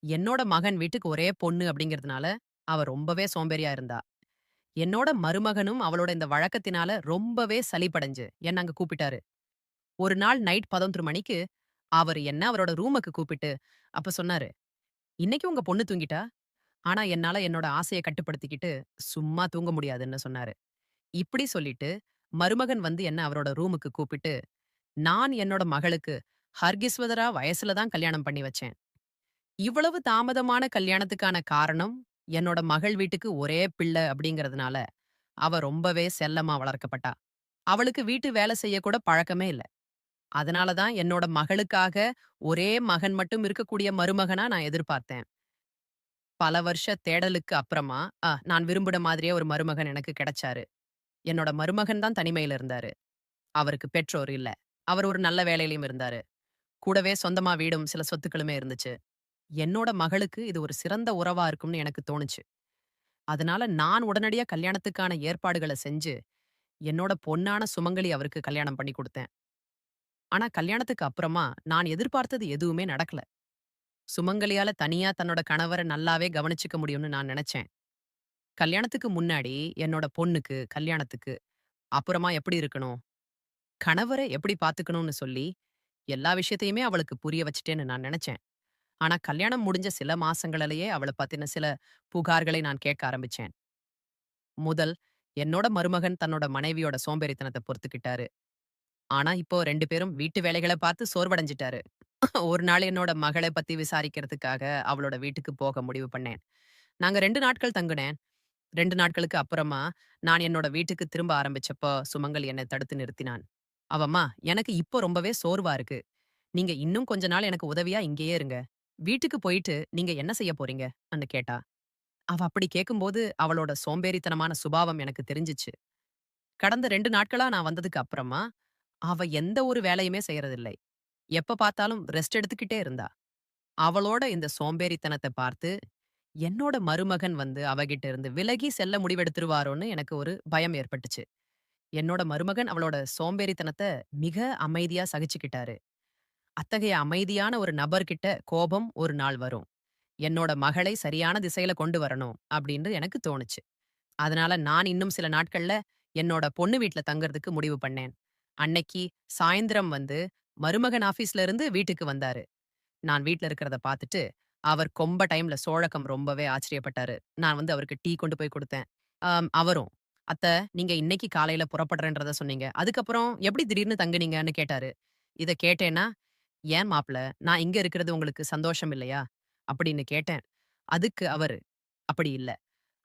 என்னோட மகன் வீட்டுக்கு ஒரே பொண்ணு அப்படிங்கிறதுனால, அவ ரொம்பவே சோம்பேறியா இருந்தா. என்னோட மருமகனும் அவளோட இந்த வழக்கத்தினால ரொம்பவே சலிப்படைஞ்சு, என்ன அங்க கூப்பிட்டாரு. ஒரு நாள் நைட் 11 மணிக்கு அவரு என்ன அவரோட ரூமுக்கு கூப்பிட்டு, அப்ப சொன்னாரு, "இன்னைக்கு உங்க பொண்ணு தூங்கிட்டா. ஆனா என்னால என்னோட ஆசைய கட்டுப்படுத்திக்கிட்டு, சும்மா தூங்க முடியாதுன்னு" சொன்னாரு. இப்படி சொல்லிட்டு, மருமகன் வந்து என்ன அவரோட ரூமுக்கு கூப்பிட்டு, "நான் என்னோட மகளுக்கு ஹர்கிஸ்வதரா வயசுல தான் கல்யாணம் பண்ணி வச்சேன். இவ்வளவு தாமதமான கல்யாணத்துக்கான காரணம், என்னோட மகள் வீட்டுக்கு ஒரே பிள்ளை அப்படிங்கிறதுனால, அவ ரொம்பவே செல்லமா வளர்க்கப்பட்டா. அவளுக்கு வீட்டு வேலை செய்யக்கூட பழக்கமே இல்ல. அதனால தான் என்னோட மகளுக்காக ஒரே மகன் மட்டும் இருக்கக்கூடிய மருமகனா நான் எதிர்பார்த்தேன். பல வருஷ தேடலுக்கு அப்புறமா, நான் விரும்பின மாதிரியே ஒரு மருமகன் எனக்கு கிடைச்சாரு. என்னோட மருமகன் தான் தனிமையில இருந்தாரு. அவருக்கு பெற்றோர் இல்ல. அவர் ஒரு நல்ல வேலையிலயும் இருந்தாரு. கூடவே சொந்தமா வீடும், சில சொத்துக்களுமே இருந்துச்சு. என்னோட மகளுக்கு இது ஒரு சிறந்த உறவா இருக்கும்னு எனக்கு தோணுச்சு. அதனால நான் உடனடியா கல்யாணத்துக்கான ஏற்பாடுகள செஞ்சு, என்னோட பொண்ணான சுமங்கலி அவருக்கு கல்யாணம் பண்ணி குடுத்தேன். ஆனா கல்யாணத்துக்கு அப்புறமா, நான் எதிர்பார்த்தது எதுவுமே நடக்கல. சுமங்கலியால தனியா தன்னோட கணவர நல்லாவே கவனிச்சுக்க முடியும்னு நான் நெனச்சேன். கல்யாணத்துக்கு முன்னாடி என்னோட பொண்ணுக்கு, கல்யாணத்துக்கு அப்புறமா எப்படி இருக்கணும்? கணவர எப்படி பாத்துக்கணும்னு சொல்லி, எல்லா விஷயத்தையுமே அவளுக்கு புரிய வச்சுட்டேன்னு நான் நெனச்சேன். ஆனா கல்யாணம் முடிஞ்ச சில மாசங்களிலேயே அவள பத்தின சில புகார்களை நான் கேட்க ஆரம்பிச்சேன். முதல், என்னோட மருமகன் தன்னோட மனைவியோட சோம்பேறித்தனத்த பொறுத்துக்கிட்டாரு. ஆனா, இப்போ 2 பேரும் வீட்டு வேலைகள பார்த்து சோர்வடைஞ்சுட்டாரு. ஒரு நாள் என்னோட மகள பத்தி விசாரிக்கிறதுக்காக அவளோட வீட்டுக்கு போக முடிவு பண்ணேன். நாங்க 2 நாட்கள் தங்குனேன். 2 நாட்களுக்கு அப்புறமா, நான் என்னோட வீட்டுக்கு திரும்ப ஆரம்பிச்சப்போ, சுமங்கலி என்னை தடுத்து நிறுத்தினான். அவ அம்மா, "எனக்கு இப்போ ரொம்பவே சோர்வா இருக்கு. நீங்க இன்னும் கொஞ்ச நாள் எனக்கு உதவியா இங்கேயே இருங்க. வீட்டுக்கு போயிட்டு நீங்க என்ன செய்ய போறீங்க?" ன்னு கேட்டா. அவ அப்படி கேட்கும்போது, அவளோட சோம்பேறித்தனமான சுபாவம் எனக்கு தெரிஞ்சுச்சு. கடந்த 2 நாட்களா நான் வந்ததுக்கு அப்புறமா, அவ எந்த ஒரு வேலையுமே செய்யறதில்லை. எப்ப பார்த்தாலும் ரெஸ்ட் எடுத்துக்கிட்டே இருந்தா. அவளோட இந்த சோம்பேறித்தனத்த பார்த்து, என்னோட மருமகன் வந்து அவகிட்ட இருந்து விலகி செல்ல முடிவெடுத்துருவாரோன்னு எனக்கு ஒரு பயம் ஏற்பட்டுச்சு. என்னோட மருமகன் அவளோட சோம்பேறித்தனத்த மிக அமைதியா சகிச்சுக்கிட்டாரு. அத்தகைய அமைதியான ஒரு நபர்கிட்ட கோபம் ஒரு நாள் வரும். என்னோட மகளை சரியான திசையில கொண்டு வரணும் அப்படின்னு எனக்கு தோணுச்சு. அதனால நான் இன்னும் சில நாட்கள்ல என்னோட பொண்ணு வீட்ல தங்கறதுக்கு முடிவு பண்ணேன். அன்னைக்கு சாயந்திரம் வந்து மருமகன் ஆபீஸ்ல இருந்து வீட்டுக்கு வந்தாரு. நான் வீட்ல இருக்கிறத பார்த்துட்டு, அவர் கொம்ப டைம்ல சோழக்கம் ரொம்பவே ஆச்சரியப்பட்டாரு. நான் வந்து அவருக்கு டீ கொண்டு போய் குடுத்தேன். அவரும், "அத்த, நீங்க இன்னைக்கு காலையில புறப்படுறேன்றத சொன்னீங்க. அதுக்கப்புறம் எப்படி திடீர்னு தங்குனீங்கன்னு?" கேட்டாரு. இத கேட்டேன்னா, "ஏன் மாப்ள, நான் இங்க இருக்கிறது உங்களுக்கு சந்தோஷம் இல்லையா?" அப்படின்னு கேட்டேன். அதுக்கு அவரு, "அப்படி இல்ல.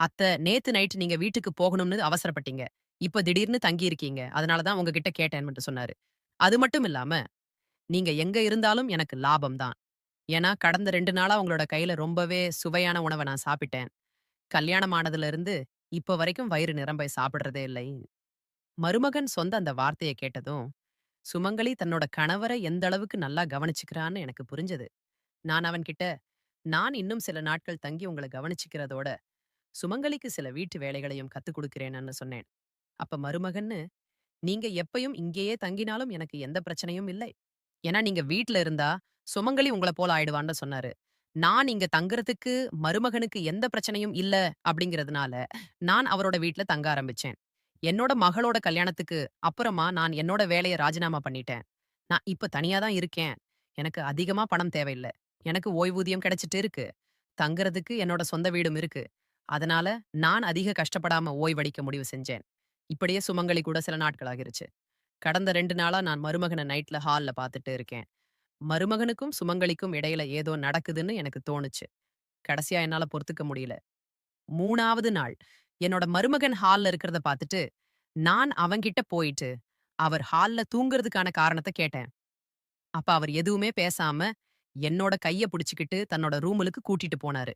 அத்த, நேத்து நைட் நீங்க வீட்டுக்கு போகணும்னு அவசரப்பட்டீங்க. இப்ப திடீர்னு தங்கியிருக்கீங்க. அதனால தான் உங்ககிட்ட கேட்டேன்னு" மட்டும் சொன்னாரு. அது மட்டும் இல்லாம, "நீங்க எங்க இருந்தாலும் எனக்கு லாபம் தான். ஏன்னா, கடந்த 2 நாளா உங்களோட கையில ரொம்பவே சுவையான உணவ நான் சாப்பிட்டேன். கல்யாணம் ஆனதுல இருந்து இப்ப வரைக்கும் வயிறு நிரம்ப சாப்பிடுறதே இல்லை." மருமகன் சொந்த அந்த வார்த்தைய கேட்டதும், சுமங்கலி தன்னோட கணவர எந்த அளவுக்கு நல்லா கவனிச்சுக்கிறான்னு எனக்கு புரிஞ்சது. நான் அவன்கிட்ட, "நான் இன்னும் சில நாட்கள் தங்கி உங்கள கவனிச்சுக்கிறதோட, சுமங்கலிக்கு சில வீட்டு வேலைகளையும் கத்துக் குடுக்கிறேன்னு" சொன்னேன். அப்ப மருமகன்னு, "நீங்க எப்பயும் இங்கேயே தங்கினாலும் எனக்கு எந்த பிரச்சனையும் இல்லை. ஏன்னா நீங்க வீட்ல இருந்தா, சுமங்கலி உங்கள போல ஆயிடுவான்னு" சொன்னாரு. நான் இங்க தங்குறதுக்கு மருமகனுக்கு எந்த பிரச்சனையும் இல்ல அப்படிங்கிறதுனால, நான் அவரோட வீட்ல தங்க ஆரம்பிச்சேன். என்னோட மகளோட கல்யாணத்துக்கு அப்புறமா நான் என்னோட வேலைய ராஜினாமா பண்ணிட்டேன். நான் இப்ப தனியா தான் இருக்கேன். எனக்கு அதிகமா பணம் தேவையில்ல. எனக்கு ஓய்வூதியம் கிடைச்சிட்டு இருக்கு. தங்குறதுக்கு என்னோட சொந்த வீடும் இருக்கு. அதனால நான் அதிக கஷ்டப்படாம ஓய்வெடுக்க முடிவு செஞ்சேன். இப்படியே சுமங்கலி கூட சில நாட்கள் ஆகிருச்சு. கடந்த 2 நாளா நான் மருமகன நைட்ல ஹால்ல பார்த்துட்டு இருக்கேன். மருமகனுக்கும் சுமங்கலிக்கும் இடையில ஏதோ நடக்குதுன்னு எனக்கு தோணுச்சு. கடைசியா என்னால பொறுத்துக்க முடியல. 3வது நாள் என்னோட மருமகன் ஹால்ல இருக்கிறத பார்த்துட்டு, நான் அவன்கிட்ட போயிட்டு, அவர் ஹால்ல தூங்குறதுக்கான காரணத்த கேட்டேன். அப்ப அவர் எதுவுமே பேசாம, என்னோட கைய புடிச்சுக்கிட்டு தன்னோட ரூமுலுக்கு கூட்டிட்டு போனாரு.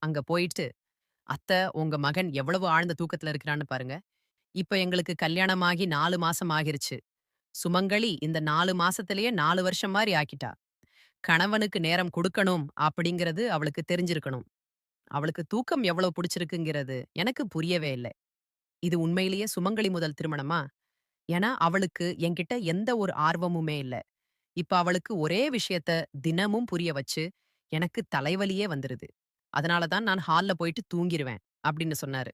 அங்க போயிட்டு, "அத்த, உங்க மகன் எவ்வளவு ஆழ்ந்த தூக்கத்துல இருக்கிறான்னு பாருங்க. இப்ப எங்களுக்கு கல்யாணமாகி 4 மாசம் ஆகிருச்சு. சுமங்கலி இந்த 4 மாசத்திலேயே 4 வருஷம் மாரி ஆக்கிட்டா. கணவனுக்கு நேரம் குடுக்கணும் அப்படிங்கிறது அவளுக்கு தெரிஞ்சிருக்கணும். அவளுக்கு தூக்கம் எவ்வளவு புடிச்சிருக்குங்கிறது எனக்கு புரியவே இல்ல. இது உண்மையிலேயே சுமங்கலி முதல் திருமணமா? ஏன்னா அவளுக்கு என்கிட்ட எந்த ஒரு ஆர்வமுமே இல்ல. இப்ப அவளுக்கு ஒரே விஷயத்த தினமும் புரிய வச்சு, எனக்கு தலைவலியே வந்துருது. அதனால தான் நான் ஹால்ல போயிட்டு தூங்கிருவேன் அப்படின்னு சொன்னாரு.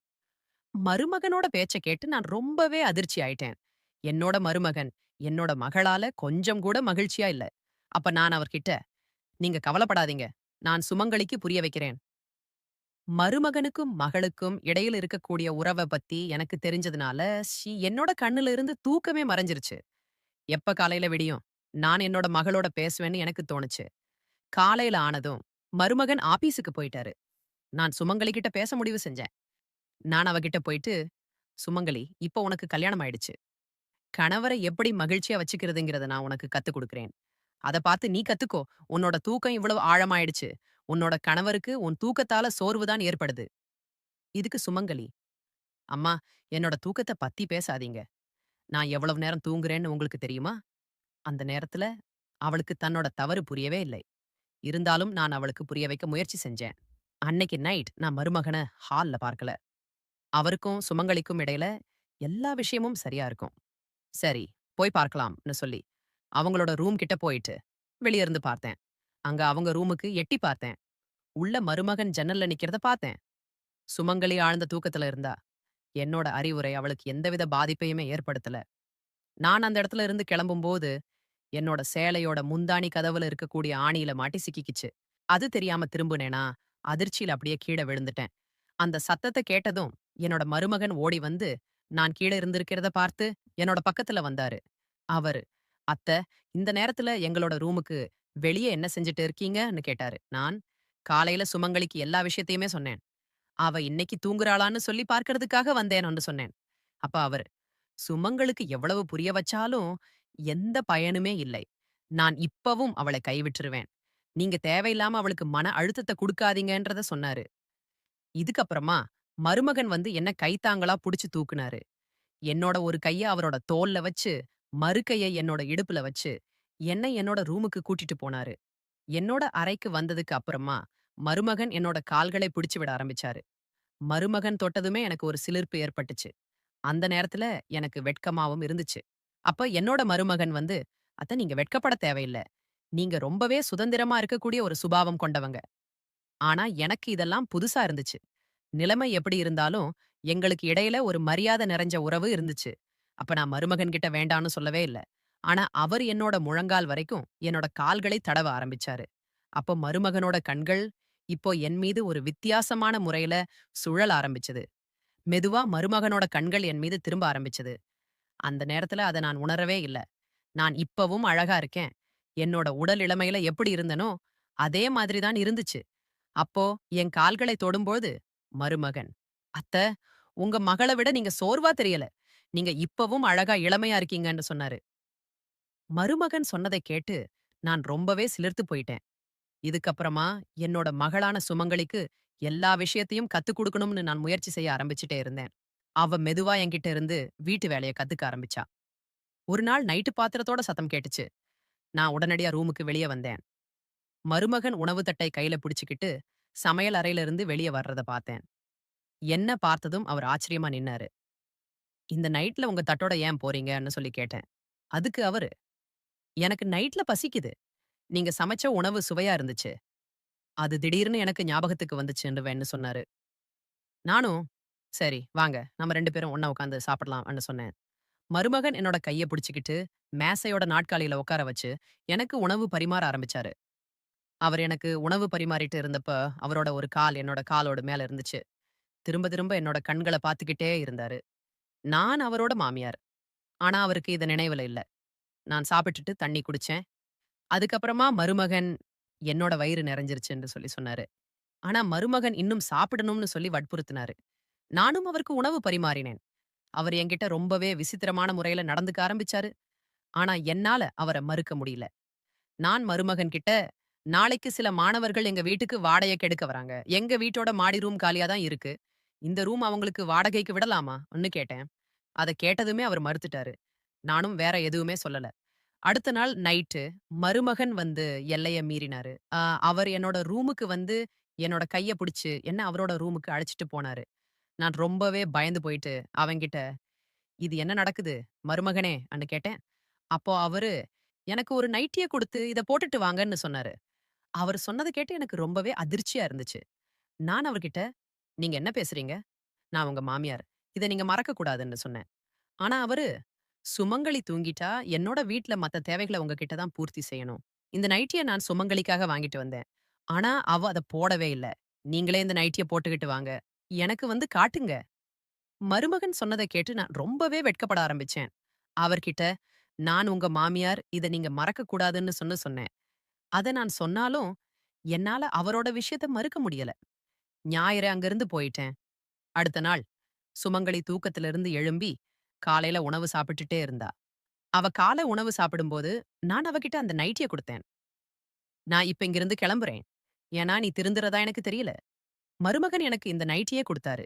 மருமகனோட பேச்ச கேட்டு நான் ரொம்பவே அதிர்ச்சி ஆயிட்டேன். என்னோட மருமகன், என்னோட மகளால கொஞ்சம் கூட மகிழ்ச்சியா இல்ல. அப்ப நான் அவர்கிட்ட, "நீங்க கவலைப்படாதீங்க. நான் சுமங்கலிக்கு புரிய வைக்கிறேன். மருமகனுக்கும், மகளுக்கும் இடையில இருக்கக்கூடிய உறவ பத்தி எனக்கு தெரிஞ்சதுனால, என்னோட கண்ணுல இருந்து தூக்கமே மறைஞ்சிருச்சு. எப்ப காலையில விடியும், நான் என்னோட மகளோட பேசுவேன்னு எனக்கு தோணுச்சு. காலையில ஆனதும், மருமகன் ஆபீஸுக்கு போயிட்டாரு. நான் சுமங்கலி கிட்ட பேச முடிவு செஞ்சேன். நான் அவகிட்ட போயிட்டு, "சுமங்கலி, இப்ப உனக்கு கல்யாணம் ஆயிடுச்சு. கணவரை எப்படி மகிழ்ச்சியா வச்சுக்கிறதுங்கிறத நான் உனக்கு கத்துக் குடுக்கிறேன். அத பார்த்து நீ கத்துக்கோ. உன்னோட தூக்கம் இவ்வளவு ஆழமாயிடுச்சு. உன்னோட கணவருக்கு உன் தூக்கத்தால சோர்வு தான் ஏற்படுது." இதுக்கு சுமங்கலி, "அம்மா, என்னோட தூக்கத்த பத்தி பேசாதீங்க. நான் எவ்வளவு நேரம் தூங்குறேன்னு உங்களுக்கு தெரியுமா?" அந்த நேரத்துல அவளுக்கு தன்னோட தவறு புரியவே இல்லை. இருந்தாலும் நான் அவளுக்கு புரிய வைக்க முயற்சி செஞ்சேன். அன்னைக்கு நைட் நான் மருமகன ஹால்ல பார்க்கல. அவருக்கும் சுமங்கலிக்கும் இடையில எல்லா விஷயமும் சரியா இருக்கும். சரி, போய் பார்க்கலாம்னு சொல்லி, அவங்களோட ரூம் கிட்ட போயிட்டு, வெளிய இருந்து பார்த்தேன். அங்க அவங்க ரூமுக்கு எட்டி பார்த்தேன். உள்ள மருமகன் ஜன்னல்ல நிக்கிறத பார்த்தேன். சுமங்கலி ஆழ்ந்த தூக்கத்துல இருந்தா. என்னோட அறிவுரை அவளுக்கு எந்தவித பாதிப்பையுமே ஏற்படுத்தல. நான் அந்த இடத்துல இருந்து கிளம்பும்போது, என்னோட சேலையோட முந்தாணி கதவுல இருக்கக்கூடிய ஆணியில மாட்டி சிக்கிக்கிச்சு. அது தெரியாம திரும்புனேனா, அதிர்ச்சியில அப்படியே கீழ விழுந்துட்டேன். அந்த சத்தத்த கேட்டதும், என்னோட மருமகன் ஓடி வந்து, நான் கீழ இருந்திருக்கிறத பார்த்து, என்னோட பக்கத்துல வந்தாரு. அவரு, "அத்த, இந்த நேரத்துல எங்களோட ரூமுக்கு வெளிய என்ன செஞ்சுட்டு இருக்கீங்கன்னு?" கேட்டாரு. நான், "காலையில சுமங்கலிக்கு எல்லா விஷயத்தையுமே சொன்னேன். அவ இன்னைக்கு தூங்குறாளான்னு சொல்லி பார்க்கறதுக்காக வந்தேன்னு" சொன்னேன். அப்ப அவரு, "சுமங்களுக்கு எவ்வளவு புரிய வச்சாலும் எந்த பயனுமே இல்லை. நான் இப்பவும் அவளை கைவிட்டுருவேன். நீங்க தேவையில்லாம அவளுக்கு மன அழுத்தத்த குடுக்காதீங்கன்றத" சொன்னாரு. இதுக்கப்புறமா மருமகன் வந்து என்ன கைத்தாங்களா புடிச்சு தூக்குனாரு. என்னோட ஒரு கைய அவரோட தோள்ல வச்சு, மறு கைய என்னோட இடுப்புல வச்சு, என்னை என்னோட ரூமுக்கு கூட்டிட்டு போனாரு. என்னோட அறைக்கு வந்ததுக்கு அப்புறமா, மருமகன் என்னோட கால்களை பிடிச்சு விட ஆரம்பிச்சாரு. மருமகன் தொட்டதுமே எனக்கு ஒரு சிலிர்ப்பு ஏற்பட்டுச்சு. அந்த நேரத்துல எனக்கு வெட்கமாவும் இருந்துச்சு. அப்ப என்னோட மருமகன் வந்து, "அத்த, நீங்க வெட்கப்பட தேவையில்ல. நீங்க ரொம்பவே சுதந்திரமா இருக்கக்கூடிய ஒரு சுபாவம் கொண்டவங்க. ஆனா எனக்கு இதெல்லாம் புதுசா இருந்துச்சு. நிலைமை எப்படி இருந்தாலும், எங்களுக்கு இடையில ஒரு மரியாதை நிறைஞ்ச உறவு இருந்துச்சு. அப்ப நான் மருமகன் கிட்ட வேண்டான்னு சொல்லவே இல்ல. ஆனா அவர் என்னோட முழங்கால் வரைக்கும் என்னோட கால்களை தடவ ஆரம்பிச்சாரு. அப்போ மருமகனோட கண்கள் இப்போ என் மீது ஒரு வித்தியாசமான முறையில சுழல ஆரம்பிச்சது. மெதுவா மருமகனோட கண்கள் என் மீது திரும்ப ஆரம்பிச்சது. அந்த நேரத்துல அத நான் உணரவே இல்ல. நான் இப்பவும் அழகா இருக்கேன். என்னோட உடல் இளமையில எப்படி இருந்தனோ, அதே மாதிரி தான் இருந்துச்சு. அப்போ என் கால்களை தொடும்போது, மருமகன், "அத்த, உங்க மகள விட நீங்க சோர்வா தெரியல. நீங்க இப்பவும் அழகா இளமையா இருக்கீங்கன்னு" சொன்னாரு. மருமகன் சொன்னதை கேட்டு நான் ரொம்பவே சிலிர்த்து போயிட்டேன். இதுக்கப்புறமா என்னோட மகளான சுமங்கலிக்கு எல்லா விஷயத்தையும் கத்துக் குடுக்கணும்னு நான் முயற்சி செய்ய ஆரம்பிச்சுட்டே இருந்தேன். அவ மெதுவா என்கிட்ட இருந்து வீட்டு வேலைய கத்துக்க ஆரம்பிச்சா. ஒரு நாள் நைட்டு பாத்திரத்தோட சத்தம் கேட்டுச்சு. நான் உடனடியா ரூமுக்கு வெளிய வந்தேன். மருமகன் உணவு தட்டை கையில பிடிச்சுக்கிட்டு சமையல் அறையில இருந்து வெளிய வர்றத பார்த்தேன். என்ன பார்த்ததும் அவர் ஆச்சரியமா நின்னாரு. "இந்த நைட்ல உங்க தட்டோட ஏன் போறீங்கன்னு?" சொல்லி கேட்டேன். அதுக்கு அவரு, "எனக்கு நைட்ல பசிக்குது. நீங்க சமைச்ச உணவு சுவையா இருந்துச்சு. அது திடீர்னு எனக்கு ஞாபகத்துக்கு வந்துச்சுன்னுவேன்னு" சொன்னாரு. நானும், "சரி, வாங்க, நம்ம 2 பேரும் ஒண்ணா உட்காந்து சாப்பிடலாம்ன்னு" சொன்னேன். மருமகன் என்னோட கைய பிடிச்சுக்கிட்டு மேசையோட நாற்காலியில உட்கார வச்சு எனக்கு உணவு பரிமாற ஆரம்பிச்சாரு. அவர் எனக்கு உணவு பரிமாறிட்டு இருந்தப்ப அவரோட ஒரு கால் என்னோட காலோட மேல இருந்துச்சு. திரும்ப திரும்ப என்னோட கண்கள பார்த்துக்கிட்டே இருந்தாரு. நான் அவரோட மாமியார். ஆனா அவருக்கு இது நினைவுல இல்ல. நான் சாப்பிட்டுட்டு தண்ணி குடிச்சேன். அதுக்கப்புறமா மருமகன் என்னோட வயிறு நிறைஞ்சிருச்சுன்னு சொல்லி சொன்னாரு. ஆனா மருமகன் இன்னும் சாப்பிடணும்னு சொல்லி வற்புறுத்தினாரு. நானும் அவருக்கு உணவு பரிமாறினேன். அவர் என்கிட்ட ரொம்பவே விசித்திரமான முறையில நடந்துக்க ஆரம்பிச்சாரு. ஆனா என்னால அவர மறுக்க முடியல. நான் மருமகன் கிட்ட, "நாளைக்கு சில மாணவர்கள் எங்க வீட்டுக்கு வாடகைக்கு எடுக்க வராங்க. எங்க வீட்டோட மாடி ரூம் காலியா தான் இருக்கு. இந்த ரூம் அவங்களுக்கு வாடகைக்கு விடலாமா?"ன்னு கேட்டேன். அத கேட்டதுமே அவர் மறுத்துட்டாரு. நானும் வேற எதுவுமே சொல்லல. அடுத்த நாள் நைட்டு மருமகன் வந்து எல்லைய மீறினாரு. அவர் என்னோட ரூமுக்கு வந்து என்னோட கைய புடிச்சு என்ன அவரோட ரூமுக்கு அழைச்சுட்டு போனாரு. நான் ரொம்பவே பயந்து போயிட்டு அவன்கிட்ட, "இது என்ன நடக்குது மருமகனே?"ன்னு கேட்டேன். அப்போ அவரு எனக்கு ஒரு நைட்டிய குடுத்து, "இத போட்டுட்டு வாங்கன்னு" சொன்னாரு. அவர் சொன்னத கேட்டு எனக்கு ரொம்பவே அதிர்ச்சியா இருந்துச்சு. நான் அவர்கிட்ட, "நீங்க என்ன பேசுறீங்க? நான் உங்க மாமியார். இத நீங்க மறக்கக் கூடாதுன்னு" சொன்னேன். ஆனா அவரு, "சுமங்கலி தூங்கிட்டா, என்னோட வீட்ல மத்த தேவைகள உங்ககிட்ட தான் பூர்த்தி செய்யணும். இந்த நைட்டிய நான் சுமங்கலிக்காக வாங்கிட்டு வந்தேன். ஆனா அவ அத போடவே இல்ல. நீங்களே இந்த நைட்டிய போட்டுக்கிட்டு வாங்க. எனக்கு வந்து காட்டுங்க." மருமகன் சொன்னத கேட்டு நான் ரொம்பவே வெட்கப்பட ஆரம்பிச்சேன். அவர்கிட்ட, "நான் உங்க மாமியார். இத நீங்க மறக்கக் கூடாதுன்னு சொன்னேன். அத நான் சொன்னாலும், என்னால அவரோட விஷயத்த மறுக்க முடியல. ஞாயிறு அங்கிருந்து போயிட்டேன். அடுத்த நாள், சுமங்கலி தூக்கத்திலிருந்து எழும்பி, காலையில உணவு சாப்பிட்டுட்டே இருந்தா. அவ காலை உணவு சாப்பிடும்போது, நான் அவகிட்ட அந்த நைட்டிய குடுத்தேன். "நான் இப்ப இங்கிருந்து கிளம்புறேன். ஏன்னா நீ திருந்துறதா எனக்கு தெரியல." மருமகன் எனக்கு இந்த நைட்டியே குடுத்தாரு.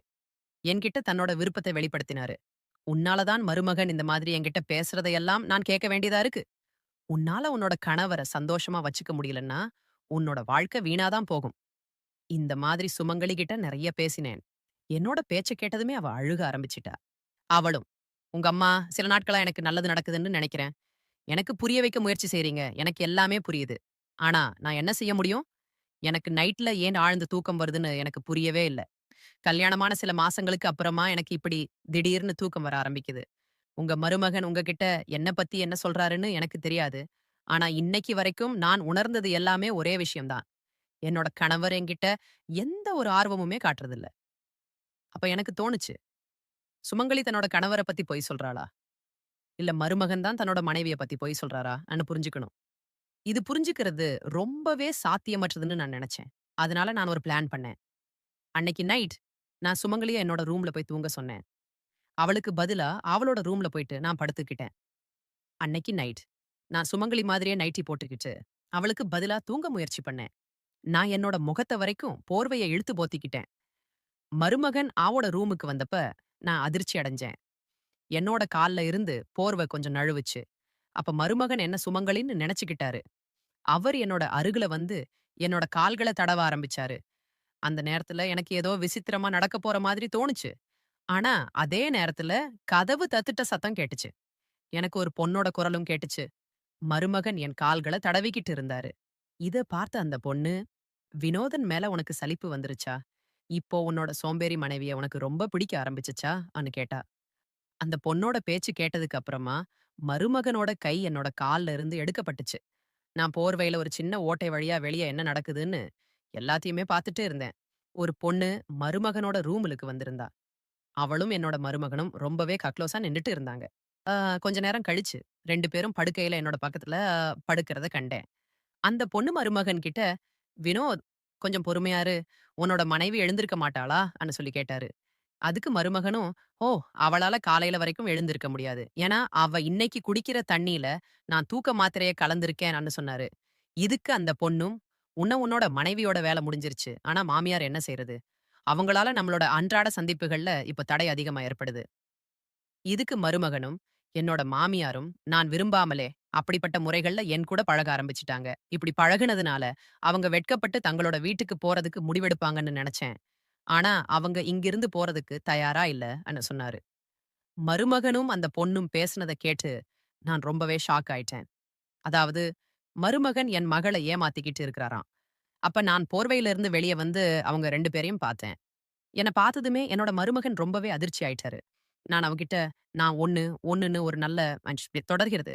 என்கிட்ட தன்னோட விருப்பத்த வெளிப்படுத்தினாரு. "உன்னால தான் மருமகன் இந்த மாதிரி என்கிட்ட பேசுறதையெல்லாம் நான் கேட்க வேண்டியதா இருக்கு. உன்னால உன்னோட கணவர சந்தோஷமா வச்சுக்க முடியலன்னா, உன்னோட வாழ்க்கை வீணா தான் போகும்." இந்த மாதிரி சுமங்கலி கிட்ட நெறைய பேசினேன். என்னோட பேச்ச கேட்டதுமே அவ அழுக ஆரம்பிச்சிட்டா. அவளும், "உங்க அம்மா சில நாட்களா எனக்கு நல்லது நடக்குதுன்னு நெனைக்கிறேன். எனக்கு புரிய வைக்க முயற்சி செய்றீங்க. எனக்கு எல்லாமே புரியுது. ஆனா, நான் என்ன செய்ய முடியும்? எனக்கு நைட்ல ஏன் ஆழ்ந்த தூக்கம் வருதுன்னு எனக்கு புரியவே இல்ல. கல்யாணமான சில மாசங்களுக்கு அப்புறமா எனக்கு இப்படி திடீர்னு தூக்கம் வர ஆரம்பிக்குது. உங்க மருமகன் உங்ககிட்ட என்ன பத்தி என்ன சொல்றாருன்னு எனக்கு தெரியாது. ஆனா, இன்னைக்கு வரைக்கும் நான் உணர்ந்தது எல்லாமே ஒரே விஷயம் தான். என்னோட கணவர் என்கிட்ட எந்த ஒரு ஆர்வமுமே காட்டுறதில்ல." அப்ப எனக்கு தோணுச்சு, சுமங்கலி தன்னோட கணவர பத்தி பொய் சொல்றாளா? இல்ல மருமகன் தான் தன்னோட மனைவிய பத்தி பொய் சொல்றாரான்னு புரிஞ்சுக்கணும். இது புரிஞ்சுக்கிறது ரொம்பவே சாத்தியமற்றதுன்னு நான் நெனச்சேன். அதனால நான் ஒரு பிளான் பண்ணேன். அன்னைக்கு நைட் நான் சுமங்கலிய என்னோட ரூம்ல போய் தூங்க சொன்னேன். அவளுக்கு பதிலா அவளோட ரூம்ல போயிட்டு நான் படுத்துக்கிட்டேன். அன்னைக்கு நைட் நான் சுமங்கலி மாதிரியே நைட்டி போட்டுக்கிட்டு, அவளுக்கு பதிலா தூங்க முயற்சி பண்ணேன். நான் என்னோட முகத்த வரைக்கும் போர்வைய இழுத்து போத்திக்கிட்டேன். மருமகன் ஆவோட ரூமுக்கு வந்தப்ப நான் அதிர்ச்சி அடைஞ்சேன். என்னோட கால்ல இருந்து போர்வ கொஞ்சம் நழுவுச்சு. அப்ப மருமகன் என்ன சுமங்கலின்னு நெனச்சுக்கிட்டாரு. அவர் என்னோட அருகில வந்து என்னோட கால்கள தடவ ஆரம்பிச்சாரு. அந்த நேரத்துல எனக்கு ஏதோ விசித்திரமா நடக்கப் போற மாதிரி தோணுச்சு. ஆனா, அதே நேரத்துல கதவு தட்டுட்ட சத்தம் கேட்டுச்சு. எனக்கு ஒரு பொண்ணோட குரலும் கேட்டுச்சு. மருமகன் என் கால்கள தடவிக்கிட்டு இருந்தாரு. இத பார்த்த அந்த பொண்ணு, "வினோதன் மேல உனக்கு சலிப்பு வந்துருச்சா? இப்போ உன்னோட சோம்பேறி மனைவிய உனக்கு ரொம்ப பிடிக்க ஆரம்பிச்சுச்சா?"ன்னு கேட்டா. அந்த பொண்ணோட பேச்சு கேட்டதுக்கு அப்புறமா, மருமகனோட கை என்னோட கால்ல இருந்து எடுக்கப்பட்டுச்சு. நான் போர்வையில ஒரு சின்ன ஓட்டை வழியா வெளிய என்ன நடக்குதுன்னு எல்லாத்தையுமே பார்த்துட்டு இருந்தேன். ஒரு பொண்ணு மருமகனோட ரூமுலுக்கு வந்திருந்தா. அவளும் என்னோட மருமகனும் ரொம்பவே கக்ளோஸா நின்னுட்டு இருந்தாங்க. ஆ கொஞ்ச நேரம் கழிச்சு 2 பேரும் படுக்கையில என்னோட பக்கத்துல படுக்கிறத கண்டேன். அந்த பொண்ணு மருமகன் கிட்ட, "வினோத் கொஞ்சம் பொறுமையா இரு. உன்னோட மனைவி எழுந்திருக்க மாட்டாளா?"ன்னு சொல்லி கேட்டாரு. அதுக்கு மருமகனும், "ஓ! அவளால காலையில வரைக்கும் எழுந்திருக்க முடியாது. ஏன்னா, அவ இன்னைக்கு குடிக்கிற தண்ணீல நான் தூக்க மாத்திரைய கலந்திருக்கேன்னு" சொன்னாரு. இதுக்கு அந்த பொண்ணும், உன்னோட மனைவியோட வேல முடிஞ்சிருச்சு. ஆனா மாமியார் என்ன செய்றது? அவங்களால நம்மளோட அன்றாட சந்திப்புகள்ல இப்ப தடை அதிகமா ஏற்படுது." இதுக்கு மருமகனும், என்னோட மாமியாரும் நான் விரும்பாமலே அப்படிப்பட்ட முறைகள்ல என் கூட பழக ஆரம்பிச்சுட்டாங்க. இப்படி பழகுனதுனால, அவங்க வெட்கப்பட்டு தங்களோட வீட்டுக்கு போறதுக்கு முடிவெடுப்பாங்கன்னு நெனச்சேன். ஆனா, அவங்க இங்கிருந்து போறதுக்கு தயாரா இல்லன்னு சொன்னாரு. மருமகனும் அந்த பொண்ணும் பேசுனத கேட்டு நான் ரொம்பவே ஷாக் ஆயிட்டேன். அதாவது, மருமகன் என் மகள ஏமாத்திக்கிட்டு இருக்கிறாராம். அப்ப நான் போர்வையிலிருந்து வெளிய வந்து அவங்க 2 பேரையும் பார்த்தேன். என்ன பார்த்ததுமே என்னோட மருமகன் ரொம்பவே அதிர்ச்சி ஆயிட்டாரு. நான் அவகிட்ட, "நான் ஒண்ணுன்னு ஒரு நல்ல தொடர்கிறது."